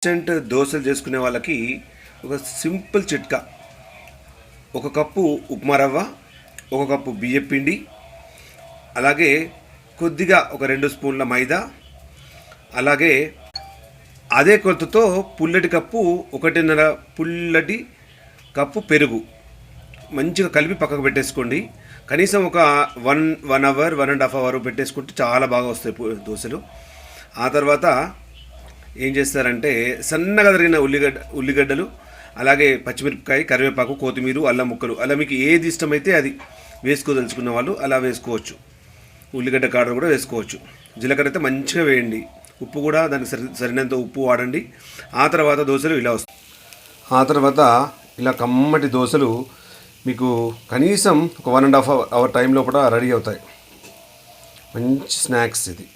Instant దోశలు చేసుకునే వాళ్ళకి ఒక సింపుల్ చిట్కా. ఒక కప్పు ఉప్మా రవ్వ, ఒక కప్పు బియ్యం పిండి, అలాగే కొద్దిగా ఒక 2 స్పూన్ల మైదా, అలాగే అదే కొలతతో పుల్లటి కప్పు 1.5 పుల్లటి కప్పు పెరుగు మంచిగా కలిపి పక్కకు పెట్టేసుకోండి. కనీసం ఒక 1 అవర్ 1.5 అవర్ పెట్టేసుకుంటే చాలా బాగా వస్తాయి దోశలు. ఆ తర్వాత ఏం చేస్తారంటే సన్నగా తరిగిన ఉల్లిగడ్డలు, అలాగే పచ్చిమిరపకాయ, కరివేపాకు, కొత్తిమీర, అల్లం ముక్కలు, అలా మీకు ఏది ఇష్టమైతే అది వేసుకోదలుచుకున్న వాళ్ళు అలా వేసుకోవచ్చు. ఉల్లిగడ్డ కాడలు కూడా వేసుకోవచ్చు. జీలకర్ర అయితే మంచిగా వేయండి. ఉప్పు కూడా దానికి సరినంత ఉప్పు వాడండి. ఆ తర్వాత దోశలు ఇలా వస్తాయి. ఆ తర్వాత ఇలా కమ్మటి దోశలు మీకు కనీసం ఒక 1.5 అవర్ టైం లోపల రెడీ అవుతాయి. మంచి స్నాక్స్ ఇది.